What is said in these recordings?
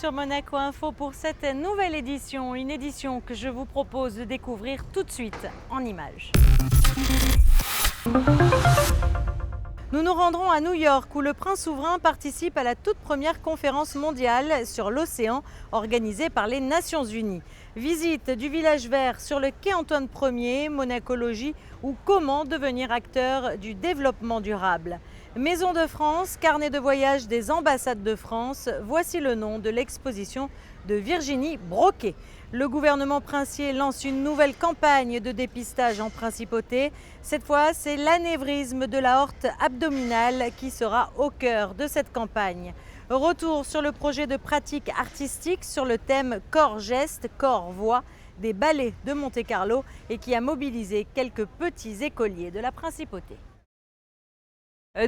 sur Monaco Info pour cette nouvelle édition, une édition que je vous propose de découvrir tout de suite en images. Nous nous rendrons à New York où le prince souverain participe à la toute première conférence mondiale sur l'océan organisée par les Nations Unies. Visite du village vert sur le quai Antoine Ier, Monacologie ou comment devenir acteur du développement durable. Maison de France, carnet de voyage des ambassades de France, voici le nom de l'exposition de Virginie Broquet. Le gouvernement princier lance une nouvelle campagne de dépistage en principauté. Cette fois, c'est l'anévrisme de l'aorte abdominale qui sera au cœur de cette campagne. Retour sur le projet de pratique artistique sur le thème corps-geste, corps-voix des ballets de Monte-Carlo et qui a mobilisé quelques petits écoliers de la principauté.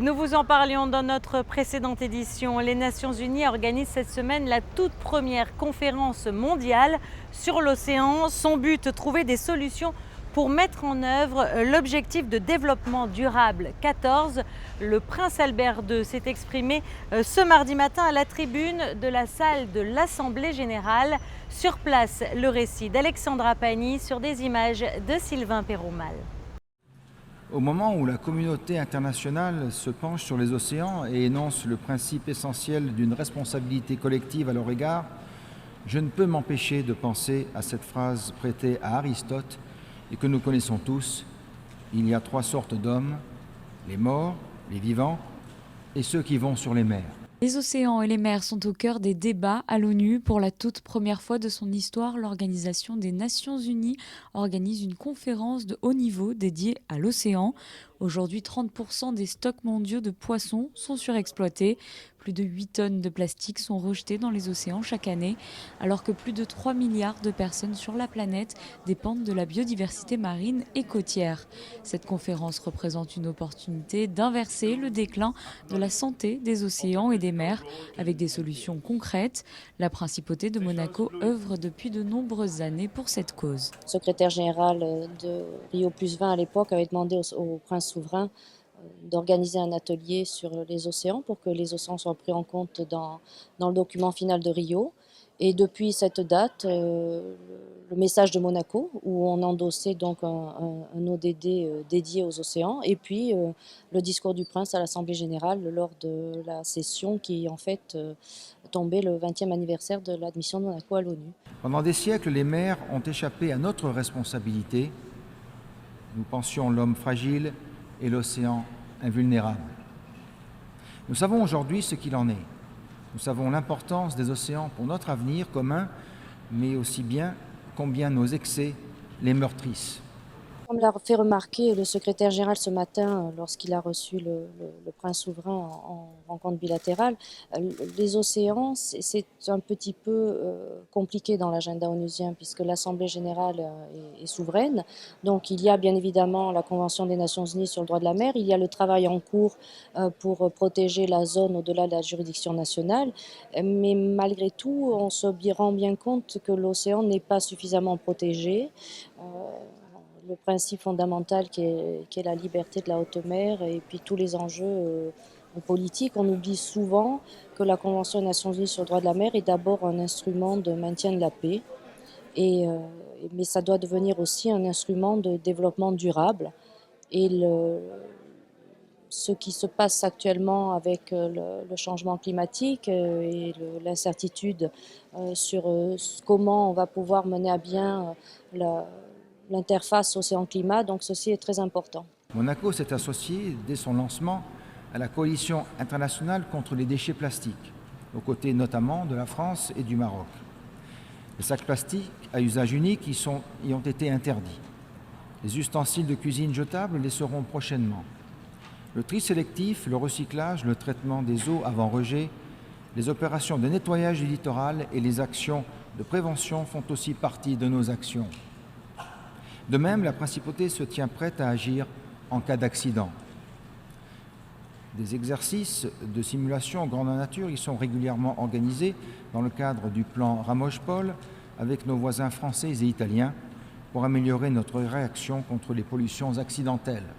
Nous vous en parlions dans notre précédente édition. Les Nations Unies organisent cette semaine la toute première conférence mondiale sur l'océan. Son but, trouver des solutions pour mettre en œuvre l'objectif de développement durable 14. Le prince Albert II s'est exprimé ce mardi matin à la tribune de la salle de l'Assemblée générale. Sur place, le récit d'Alexandra Pani sur des images de Sylvain Péromal. Au moment où la communauté internationale se penche sur les océans et énonce le principe essentiel d'une responsabilité collective à leur égard, je ne peux m'empêcher de penser à cette phrase prêtée à Aristote et que nous connaissons tous. Il y a trois sortes d'hommes, les morts, les vivants et ceux qui vont sur les mers. Les océans et les mers sont au cœur des débats à l'ONU. Pour la toute première fois de son histoire, l'Organisation des Nations Unies organise une conférence de haut niveau dédiée à l'océan. Aujourd'hui, 30% des stocks mondiaux de poissons sont surexploités. Plus de 8 tonnes de plastique sont rejetées dans les océans chaque année, alors que plus de 3 milliards de personnes sur la planète dépendent de la biodiversité marine et côtière. Cette conférence représente une opportunité d'inverser le déclin de la santé des océans et des mers avec des solutions concrètes. La principauté de Monaco œuvre depuis de nombreuses années pour cette cause. Le secrétaire général de Rio+20 à l'époque avait demandé au prince souverain d'organiser un atelier sur les océans pour que les océans soient pris en compte dans le document final de Rio. Et depuis cette date, le message de Monaco, où on endossait donc un ODD dédié aux océans, et puis le discours du prince à l'Assemblée générale lors de la session qui en fait tombait le 20e anniversaire de l'admission de Monaco à l'ONU. Pendant des siècles, les mers ont échappé à notre responsabilité. Nous pensions l'homme fragile et l'océan invulnérable. Nous savons aujourd'hui ce qu'il en est. Nous savons l'importance des océans pour notre avenir commun, mais aussi bien combien nos excès les meurtrissent. Comme l'a fait remarquer le secrétaire général ce matin lorsqu'il a reçu le prince souverain en rencontre bilatérale, les océans, c'est un petit peu compliqué dans l'agenda onusien puisque l'Assemblée générale est souveraine. Donc il y a bien évidemment la Convention des Nations Unies sur le droit de la mer, il y a le travail en cours pour protéger la zone au-delà de la juridiction nationale, mais malgré tout, on se rend bien compte que l'océan n'est pas suffisamment protégé. Le principe fondamental qui est la liberté de la haute mer et puis tous les enjeux politiques. On oublie souvent que la Convention des Nations Unies sur le droit de la mer est d'abord un instrument de maintien de la paix, mais ça doit devenir aussi un instrument de développement durable. Et ce qui se passe actuellement avec le changement climatique et l'incertitude sur comment on va pouvoir mener à bien l'interface océan-climat, donc ceci est très important. Monaco s'est associé dès son lancement à la coalition internationale contre les déchets plastiques, aux côtés notamment de la France et du Maroc. Les sacs plastiques à usage unique y ont été interdits. Les ustensiles de cuisine jetables les seront prochainement. Le tri sélectif, le recyclage, le traitement des eaux avant rejet, les opérations de nettoyage du littoral et les actions de prévention font aussi partie de nos actions. De même, la principauté se tient prête à agir en cas d'accident. Des exercices de simulation grandeur nature y sont régulièrement organisés dans le cadre du plan Ramoche-Paul avec nos voisins français et italiens pour améliorer notre réaction contre les pollutions accidentelles.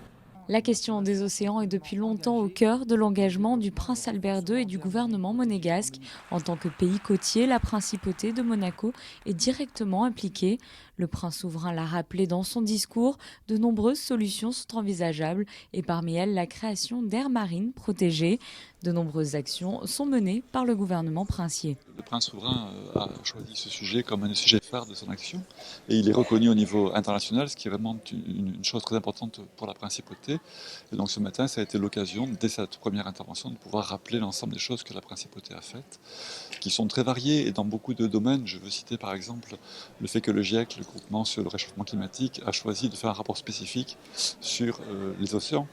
La question des océans est depuis longtemps au cœur de l'engagement du prince Albert II et du gouvernement monégasque. En tant que pays côtier, la principauté de Monaco est directement impliquée. Le prince souverain l'a rappelé dans son discours, de nombreuses solutions sont envisageables et parmi elles la création d'aires marines protégées. De nombreuses actions sont menées par le gouvernement princier. Le prince souverain a choisi ce sujet comme un sujet phare de son action et il est reconnu au niveau international, ce qui est vraiment une chose très importante pour la principauté. Et donc ce matin, ça a été l'occasion, dès cette première intervention, de pouvoir rappeler l'ensemble des choses que la principauté a faites, qui sont très variées et dans beaucoup de domaines. Je veux citer par exemple le fait que le GIEC, le groupement sur le réchauffement climatique, a choisi de faire un rapport spécifique sur les océans.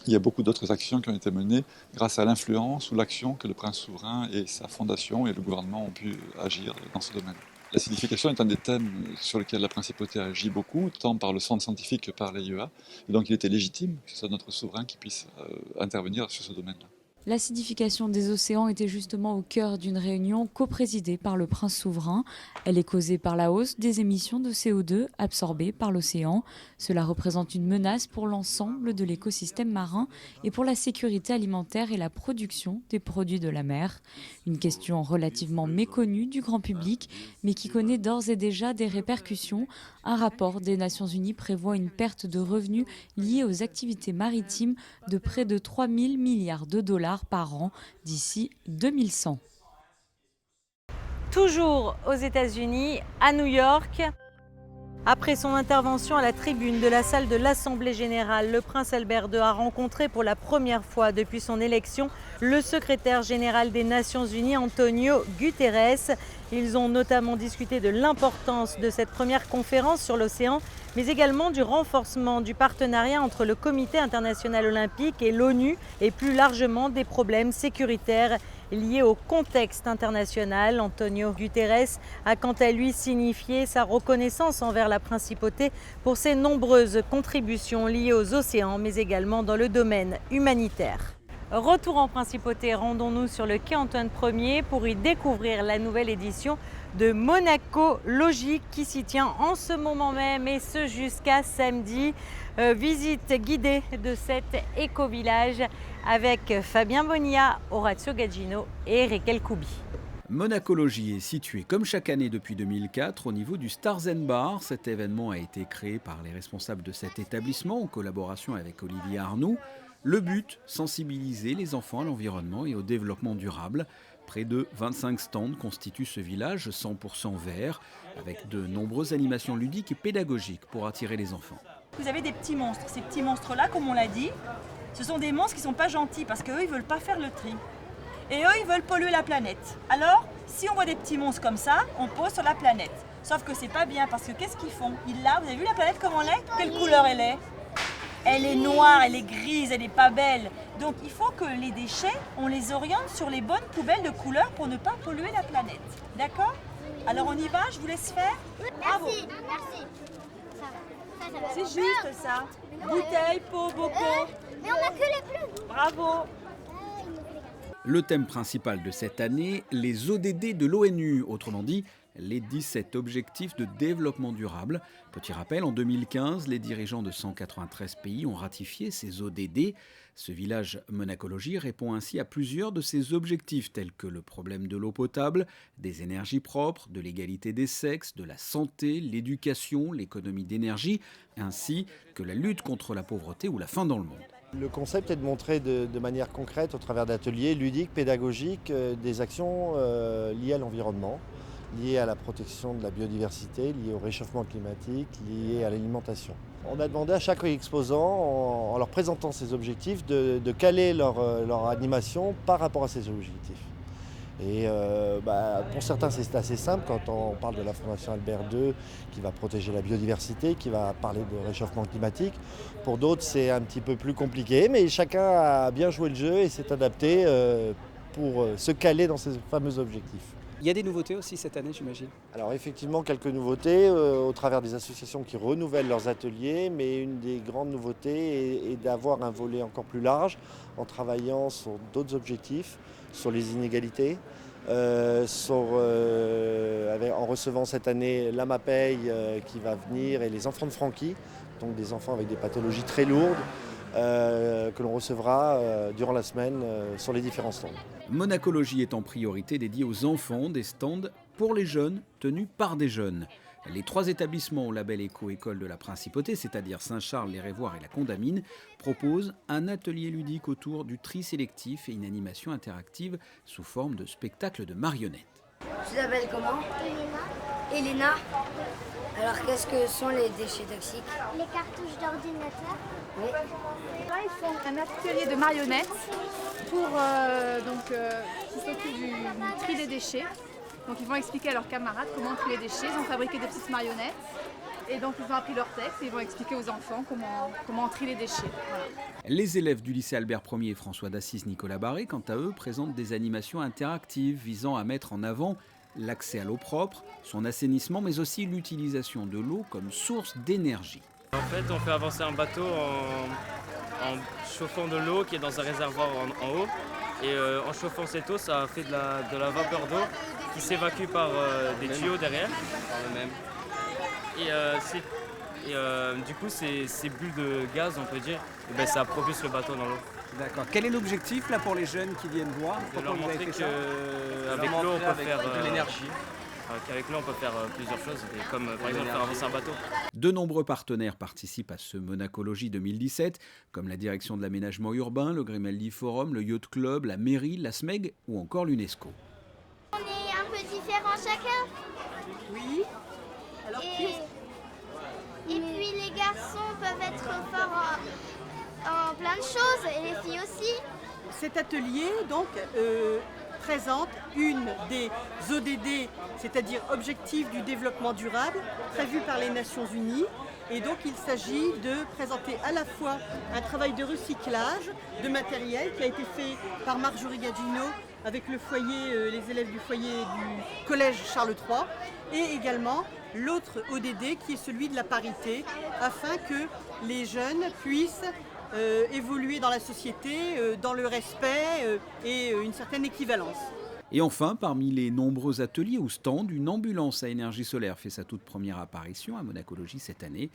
Il y a beaucoup d'autres actions qui ont été menées grâce à l'influence ou l'action que le prince souverain et sa fondation et le gouvernement ont pu agir dans ce domaine. L'acidification est un des thèmes sur lesquels la principauté agit beaucoup, tant par le centre scientifique que par l'AIEA. Et donc il était légitime que ce soit notre souverain qui puisse intervenir sur ce domaine-là. L'acidification des océans était justement au cœur d'une réunion coprésidée par le prince souverain. Elle est causée par la hausse des émissions de CO2 absorbées par l'océan. Cela représente une menace pour l'ensemble de l'écosystème marin et pour la sécurité alimentaire et la production des produits de la mer. Une question relativement méconnue du grand public, mais qui connaît d'ores et déjà des répercussions. Un rapport des Nations Unies prévoit une perte de revenus liée aux activités maritimes de près de 3 000 milliards de dollars par an d'ici 2100. Toujours aux États-Unis, à New York. Après son intervention à la tribune de la salle de l'Assemblée générale, le prince Albert II a rencontré pour la première fois depuis son élection le secrétaire général des Nations Unies, Antonio Guterres. Ils ont notamment discuté de l'importance de cette première conférence sur l'océan, mais également du renforcement du partenariat entre le Comité international olympique et l'ONU et plus largement des problèmes sécuritaires liés au contexte international. Antonio Guterres a quant à lui signifié sa reconnaissance envers la principauté pour ses nombreuses contributions liées aux océans, mais également dans le domaine humanitaire. Retour en principauté, rendons-nous sur le quai Antoine Ier pour y découvrir la nouvelle édition de Monaco Logique qui s'y tient en ce moment même et ce jusqu'à samedi. Visite guidée de cet éco-village avec Fabien Bonilla, Orazio Gaggino et Eric Elkoubi. Monacologie est située comme chaque année depuis 2004 au niveau du Stars & Bar. Cet événement a été créé par les responsables de cet établissement en collaboration avec Olivier Arnoux. Le but, sensibiliser les enfants à l'environnement et au développement durable. Près de 25 stands constituent ce village 100% vert, avec de nombreuses animations ludiques et pédagogiques pour attirer les enfants. Vous avez des petits monstres. Ces petits monstres-là, comme on l'a dit, ce sont des monstres qui ne sont pas gentils parce qu'eux, ils ne veulent pas faire le tri. Et eux, ils veulent polluer la planète. Alors, si on voit des petits monstres comme ça, on pose sur la planète. Sauf que c'est pas bien parce que qu'est-ce qu'ils font? Vous avez vu la planète comment elle est? Quelle couleur elle est? Elle est noire, elle est grise, elle n'est pas belle. Donc il faut que les déchets, on les oriente sur les bonnes poubelles de couleur pour ne pas polluer la planète. D'accord? Alors on y va, je vous laisse faire. Bravo. Merci. C'est juste ça. Bouteille, pot, bocaux. Mais on n'a que les plumes. Bravo. Le thème principal de cette année, les ODD de l'ONU, autrement dit, les 17 objectifs de développement durable. Petit rappel, en 2015, les dirigeants de 193 pays ont ratifié ces ODD. Ce village Monacologie répond ainsi à plusieurs de ces objectifs tels que le problème de l'eau potable, des énergies propres, de l'égalité des sexes, de la santé, l'éducation, l'économie d'énergie, ainsi que la lutte contre la pauvreté ou la faim dans le monde. Le concept est de montrer de manière concrète, au travers d'ateliers ludiques, pédagogiques, des actions liées à l'environnement, liées à la protection de la biodiversité, liées au réchauffement climatique, liées à l'alimentation. On a demandé à chaque exposant, en leur présentant ces objectifs, de caler leur animation par rapport à ces objectifs. Et pour certains, c'est assez simple quand on parle de la Fondation Albert II qui va protéger la biodiversité, qui va parler de réchauffement climatique. Pour d'autres, c'est un petit peu plus compliqué, mais chacun a bien joué le jeu et s'est adapté pour se caler dans ces fameux objectifs. Il y a des nouveautés aussi cette année, j'imagine. Alors effectivement, quelques nouveautés au travers des associations qui renouvellent leurs ateliers, mais une des grandes nouveautés est d'avoir un volet encore plus large en travaillant sur d'autres objectifs, sur les inégalités, en recevant cette année l'AMAPEI qui va venir et les enfants de Francky, donc des enfants avec des pathologies très lourdes, que l'on recevra durant la semaine sur les différents stands. Monacologie est en priorité dédiée aux enfants, des stands pour les jeunes tenus par des jeunes. Les 3 établissements au label Éco-École de la Principauté, c'est-à-dire Saint-Charles, les Révoirs et la Condamine, proposent un atelier ludique autour du tri sélectif et une animation interactive sous forme de spectacle de marionnettes. Tu t'appelles comment? Elena. Alors qu'est-ce que sont les déchets toxiques? Les cartouches d'ordinateur. Oui. Là, ils font un atelier de marionnettes pour qui s'occupe du tri des déchets. Donc ils vont expliquer à leurs camarades comment trier les déchets. Ils ont fabriqué des petites marionnettes et donc ils ont appris leur texte et ils vont expliquer aux enfants comment on trie les déchets. Voilà. Les élèves du lycée Albert Ier et François d'Assise Nicolas Barré, quant à eux, présentent des animations interactives visant à mettre en avant l'accès à l'eau propre, son assainissement, mais aussi l'utilisation de l'eau comme source d'énergie. En fait, on fait avancer un bateau en chauffant de l'eau qui est dans un réservoir en haut. Et en chauffant cette eau, ça fait de la vapeur d'eau qui s'évacue par des tuyaux derrière. Par le même. Et du coup, ces bulles de gaz, on peut dire, ça propulse le bateau dans l'eau. D'accord. Quel est l'objectif là pour les jeunes qui viennent voir? De leur montrer qu'avec l'eau, on peut faire de l'énergie. Qu'avec l'eau, on peut faire plusieurs choses, comme par exemple faire avancer un bateau. De nombreux partenaires participent à ce Monacologie 2017, comme la Direction de l'aménagement urbain, le Grimaldi Forum, le Yacht Club, la mairie, la SMEG ou encore l'UNESCO. On est un peu différents chacun. Oui. Alors, Et puis les garçons peuvent être forts en plein de choses et les filles aussi. cet atelier donc présente une des ODD, c'est-à-dire Objectifs du développement durable, prévus par les Nations Unies. Et donc il s'agit de présenter à la fois un travail de recyclage de matériel qui a été fait par Marjorie Gagino avec le foyer, les élèves du foyer du collège Charles III, et également l'autre ODD qui est celui de la parité, afin que les jeunes puissent évoluer dans la société, dans le respect et une certaine équivalence. Et enfin, parmi les nombreux ateliers ou stands, une ambulance à énergie solaire fait sa toute première apparition à Monacologie cette année.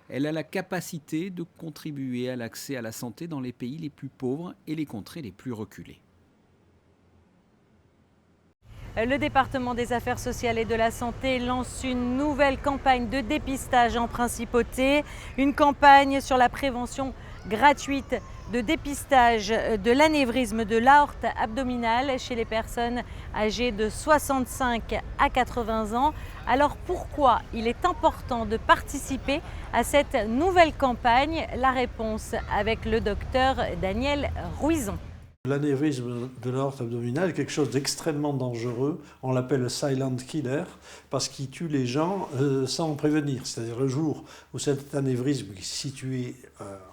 Elle a la capacité de contribuer à l'accès à la santé dans les pays les plus pauvres et les contrées les plus reculées. Le département des Affaires sociales et de la santé lance une nouvelle campagne de dépistage en principauté, une campagne sur la prévention gratuite de dépistage de l'anévrisme de l'aorte abdominale chez les personnes âgées de 65 à 80 ans. Alors pourquoi il est important de participer à cette nouvelle campagne? La réponse avec le docteur Daniel Rouizon. L'anévrisme de l'aorte abdominale est quelque chose d'extrêmement dangereux. On l'appelle le silent killer parce qu'il tue les gens sans prévenir. C'est-à-dire le jour où cet anévrisme qui est situé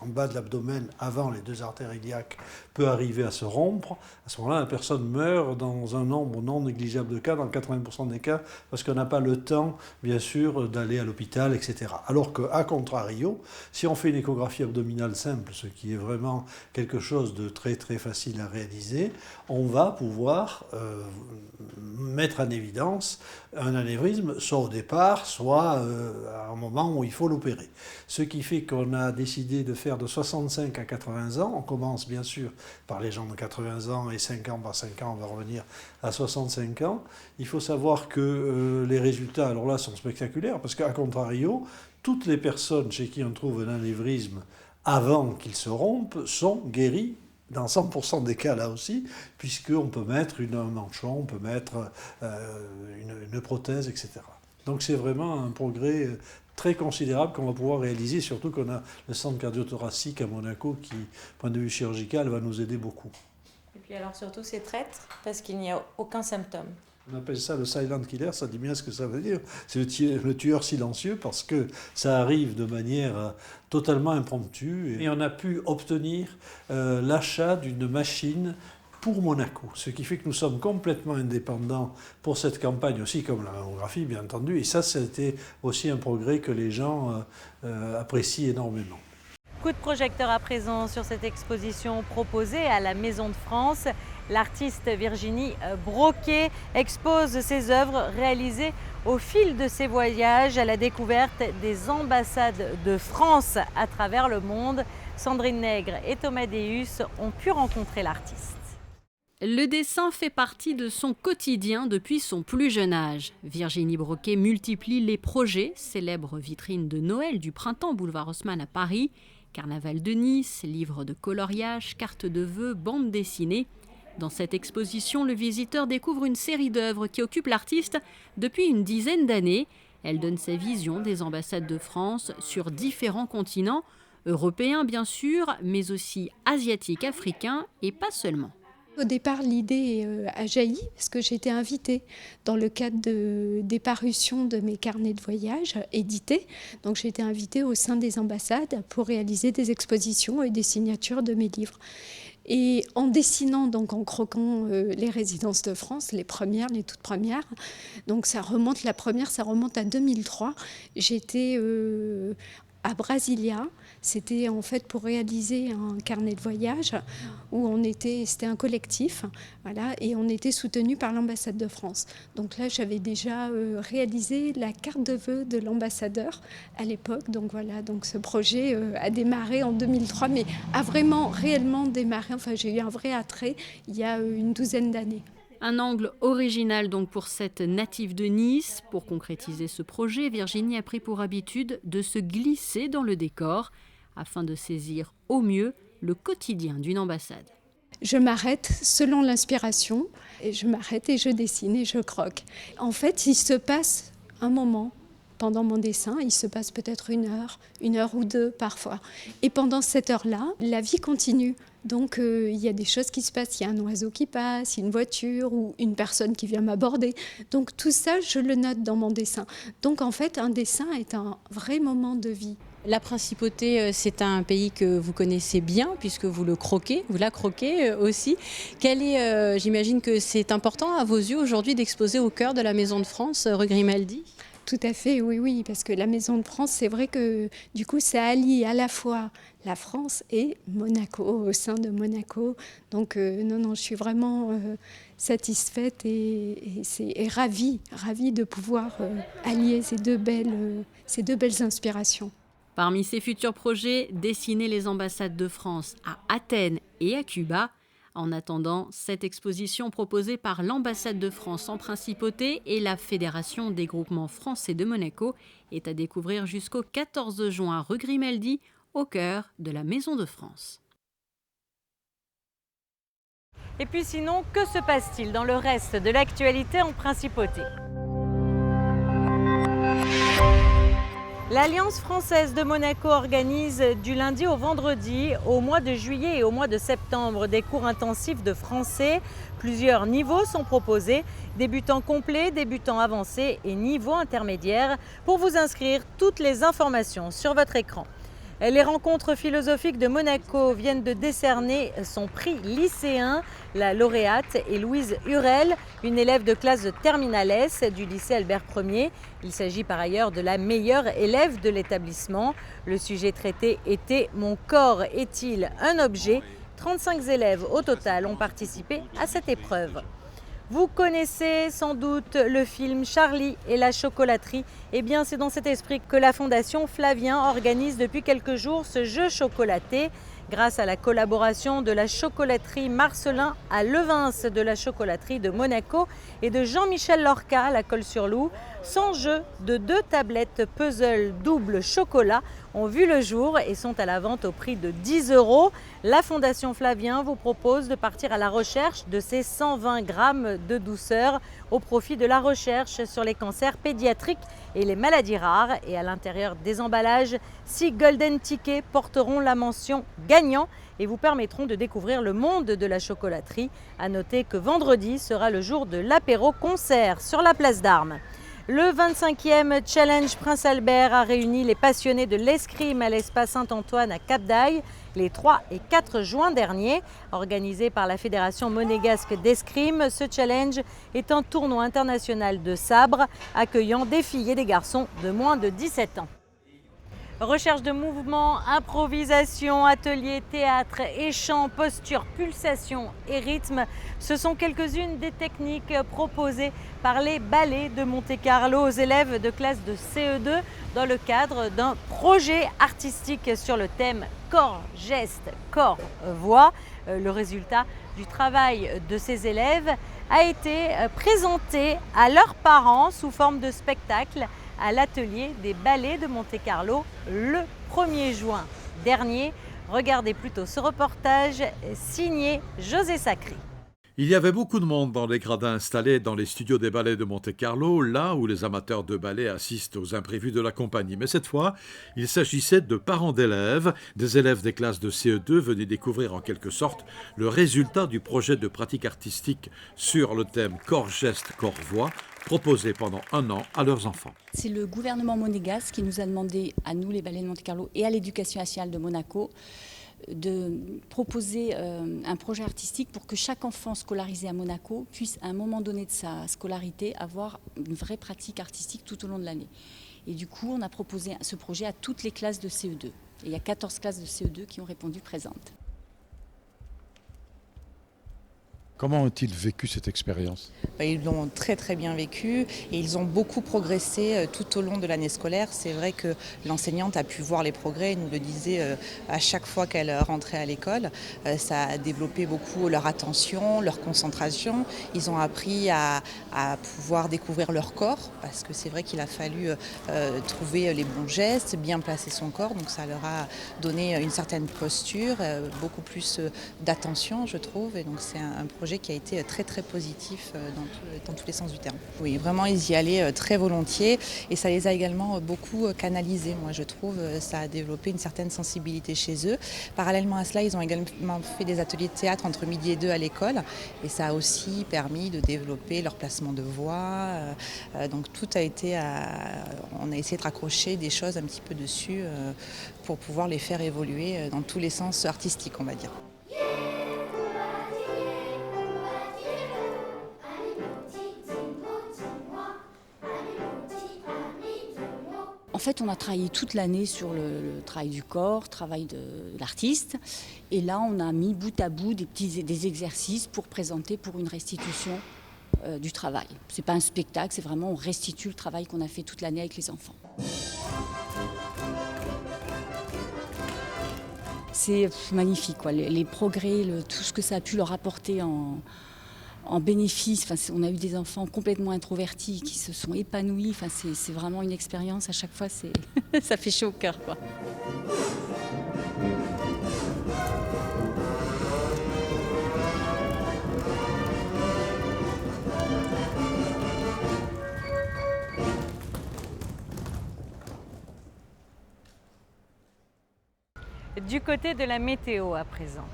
en bas de l'abdomen, avant les deux artères iliaques, peut arriver à se rompre, à ce moment-là, la personne meurt dans un nombre non négligeable de cas, dans 80% des cas, parce qu'on n'a pas le temps, bien sûr, d'aller à l'hôpital, etc. Alors qu'à contrario, si on fait une échographie abdominale simple, ce qui est vraiment quelque chose de très très facile à réaliser, on va pouvoir mettre en évidence un anévrisme, soit au départ, soit à un moment où il faut l'opérer. Ce qui fait qu'on a décidé de faire de 65 à 80 ans. On commence bien sûr par les gens de 80 ans et 5 ans par 5 ans, on va revenir à 65 ans. Il faut savoir que les résultats, alors là, sont spectaculaires, parce qu'à contrario, toutes les personnes chez qui on trouve un anévrisme avant qu'il se rompe sont guéries, dans 100% des cas là aussi, puisqu'on peut mettre un manchon, on peut mettre une prothèse, etc. Donc c'est vraiment un progrès très considérable qu'on va pouvoir réaliser, surtout qu'on a le centre cardio-thoracique à Monaco qui, point de vue chirurgical, va nous aider beaucoup. Et puis alors surtout c'est traître parce qu'il n'y a aucun symptôme. On appelle ça le silent killer, ça dit bien ce que ça veut dire. C'est le tueur silencieux parce que ça arrive de manière totalement impromptue. Et on a pu obtenir l'achat d'une machine pour Monaco, ce qui fait que nous sommes complètement indépendants pour cette campagne aussi, comme la mammographie bien entendu. Et ça, c'était aussi un progrès que les gens apprécient énormément. Coup de projecteur à présent sur cette exposition proposée à la Maison de France. L'artiste Virginie Broquet expose ses œuvres réalisées au fil de ses voyages à la découverte des ambassades de France à travers le monde. Sandrine Nègre et Thomas Deus ont pu rencontrer l'artiste. Le dessin fait partie de son quotidien depuis son plus jeune âge. Virginie Broquet multiplie les projets, célèbre vitrine de Noël du printemps boulevard Haussmann à Paris, Carnaval de Nice, livres de coloriage, cartes de vœux, bandes dessinées. Dans cette exposition, le visiteur découvre une série d'œuvres qui occupent l'artiste depuis une dizaine d'années. Elle donne sa vision des ambassades de France sur différents continents, européens bien sûr, mais aussi asiatiques, africains et pas seulement. Au départ, l'idée a jailli parce que j'ai été invitée dans le cadre des parutions de mes carnets de voyage édités. Donc j'ai été invitée au sein des ambassades pour réaliser des expositions et des signatures de mes livres. Et en dessinant, donc en croquant les résidences de France, les toutes premières, donc la première, ça remonte à 2003. J'étais à Brasilia. C'était en fait pour réaliser un carnet de voyage où c'était un collectif, voilà, et on était soutenu par l'ambassade de France. Donc là, j'avais déjà réalisé la carte de vœux de l'ambassadeur à l'époque. Donc voilà, donc ce projet a démarré en 2003, mais a vraiment réellement démarré. Enfin, j'ai eu un vrai attrait il y a une douzaine d'années. Un angle original donc pour cette native de Nice. Pour concrétiser ce projet, Virginie a pris pour habitude de se glisser dans le décor afin de saisir au mieux le quotidien d'une ambassade. Je m'arrête selon l'inspiration, et je m'arrête et je dessine et je croque. En fait, il se passe un moment pendant mon dessin, il se passe peut-être une heure ou deux parfois. Et pendant cette heure-là, la vie continue. Donc il y a des choses qui se passent, il y a un oiseau qui passe, une voiture ou une personne qui vient m'aborder. Donc tout ça, je le note dans mon dessin. Donc en fait, un dessin est un vrai moment de vie. La Principauté, c'est un pays que vous connaissez bien puisque vous la croquez aussi. J'imagine que c'est important à vos yeux aujourd'hui d'exposer au cœur de la Maison de France, rue Grimaldi ? Tout à fait, oui, parce que la Maison de France, c'est vrai que du coup, ça allie à la fois la France et Monaco, au sein de Monaco. Donc non, je suis vraiment satisfaite et ravie de pouvoir allier ces deux belles inspirations. Parmi ses futurs projets, dessiner les ambassades de France à Athènes et à Cuba. En attendant, cette exposition proposée par l'ambassade de France en Principauté et la Fédération des groupements français de Monaco est à découvrir jusqu'au 14 juin rue Grimaldi, au cœur de la Maison de France. Et puis sinon, que se passe-t-il dans le reste de l'actualité en Principauté ? L'Alliance française de Monaco organise du lundi au vendredi, au mois de juillet et au mois de septembre, des cours intensifs de français. Plusieurs niveaux sont proposés, débutants complets, débutants avancés et niveau intermédiaire. Pour vous inscrire, toutes les informations sur votre écran. Les rencontres philosophiques de Monaco viennent de décerner son prix lycéen. La lauréate est Louise Hurel, une élève de classe de terminale S du lycée Albert Ier. Il s'agit par ailleurs de la meilleure élève de l'établissement. Le sujet traité était « Mon corps est-il un objet ?» 35 élèves au total ont participé à cette épreuve. Vous connaissez sans doute le film Charlie et la chocolaterie. Eh bien, c'est dans cet esprit que la Fondation Flavien organise depuis quelques jours ce jeu chocolaté. Grâce à la collaboration de la chocolaterie Marcelin à Levins de la chocolaterie de Monaco et de Jean-Michel Lorca à la Colle-sur-Loup, 100 jeux de 2 tablettes puzzle double chocolat ont vu le jour et sont à la vente au prix de 10 €. La Fondation Flavien vous propose de partir à la recherche de ces 120 grammes de douceur au profit de la recherche sur les cancers pédiatriques et les maladies rares. Et à l'intérieur des emballages, 6 golden tickets porteront la mention gagnant et vous permettront de découvrir le monde de la chocolaterie. À noter que vendredi sera le jour de l'apéro-concert sur la place d'Armes. Le 25e Challenge Prince Albert a réuni les passionnés de l'escrime à l'espace Saint-Antoine à Cap-d'Aille les 3 et 4 juin dernier. Organisé par la Fédération monégasque d'escrime, ce challenge est un tournoi international de sabre accueillant des filles et des garçons de moins de 17 ans. Recherche de mouvements, improvisation, ateliers, théâtre, et chant, posture, pulsation et rythme. Ce sont quelques-unes des techniques proposées par les ballets de Monte-Carlo aux élèves de classe de CE2 dans le cadre d'un projet artistique sur le thème corps, geste, corps, voix. Le résultat du travail de ces élèves a été présenté à leurs parents sous forme de spectacle à l'atelier des ballets de Monte-Carlo le 1er juin dernier. Regardez plutôt ce reportage signé José Sacri. Il y avait beaucoup de monde dans les gradins installés dans les studios des ballets de Monte-Carlo, là où les amateurs de ballet assistent aux imprévus de la compagnie. Mais cette fois, il s'agissait de parents d'élèves. Des élèves des classes de CE2 venaient découvrir en quelque sorte le résultat du projet de pratique artistique sur le thème corps-geste, corps-voix, proposé pendant 1 an à leurs enfants. C'est le gouvernement monégasque qui nous a demandé, à nous les ballets de Monte-Carlo et à l'éducation nationale de Monaco, de proposer un projet artistique pour que chaque enfant scolarisé à Monaco puisse, à un moment donné de sa scolarité, avoir une vraie pratique artistique tout au long de l'année. Et du coup, on a proposé ce projet à toutes les classes de CE2. Et il y a 14 classes de CE2 qui ont répondu présentes. Comment ont-ils vécu cette expérience ? Ils l'ont très très bien vécu et ils ont beaucoup progressé tout au long de l'année scolaire. C'est vrai que l'enseignante a pu voir les progrès, elle nous le disait à chaque fois qu'elle rentrait à l'école. Ça a développé beaucoup leur attention, leur concentration. Ils ont appris à pouvoir découvrir leur corps parce que c'est vrai qu'il a fallu trouver les bons gestes, bien placer son corps. Donc ça leur a donné une certaine posture, beaucoup plus d'attention je trouve. Et donc c'est un projet qui a été très très positif dans tous les sens du terme. Oui, vraiment ils y allaient très volontiers et ça les a également beaucoup canalisés. Moi je trouve ça a développé une certaine sensibilité chez eux. Parallèlement à cela, ils ont également fait des ateliers de théâtre entre midi et 2 à l'école et ça a aussi permis de développer leur placement de voix. Donc tout a été, on a essayé de raccrocher des choses un petit peu dessus pour pouvoir les faire évoluer dans tous les sens artistiques, on va dire. En fait, on a travaillé toute l'année sur le travail du corps, travail de l'artiste. Et là, on a mis bout à bout des exercices pour présenter pour une restitution du travail. Ce n'est pas un spectacle, c'est vraiment on restitue le travail qu'on a fait toute l'année avec les enfants. C'est magnifique, quoi. Les progrès, tout ce que ça a pu leur apporter en bénéfice. Enfin, on a eu des enfants complètement introvertis qui se sont épanouis. Enfin, c'est vraiment une expérience. À chaque fois, ça fait chaud au cœur, quoi. Du côté de la météo à présent.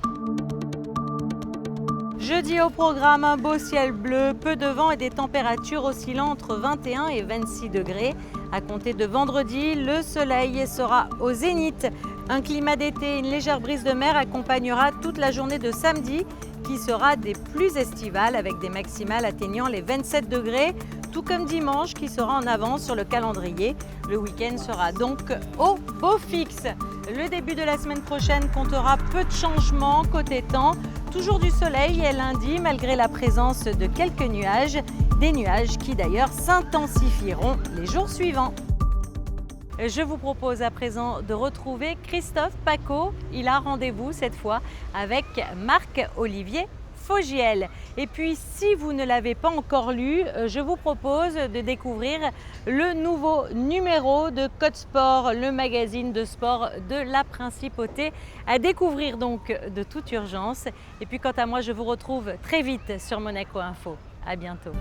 Jeudi au programme, un beau ciel bleu, peu de vent et des températures oscillant entre 21 et 26 degrés. À compter de vendredi, le soleil sera au zénith. Un climat d'été, une légère brise de mer accompagnera toute la journée de samedi qui sera des plus estivales avec des maximales atteignant les 27 degrés, tout comme dimanche qui sera en avance sur le calendrier. Le week-end sera donc au beau fixe. Le début de la semaine prochaine comptera peu de changements côté temps. Toujours du soleil et lundi malgré la présence de quelques nuages. Des nuages qui d'ailleurs s'intensifieront les jours suivants. Je vous propose à présent de retrouver Christophe Paco. Il a rendez-vous cette fois avec Marc-Olivier Fogiel. Et puis si vous ne l'avez pas encore lu, je vous propose de découvrir le nouveau numéro de Code Sport, le magazine de sport de la Principauté, à découvrir donc de toute urgence. Et puis quant à moi, je vous retrouve très vite sur Monaco Info. À bientôt.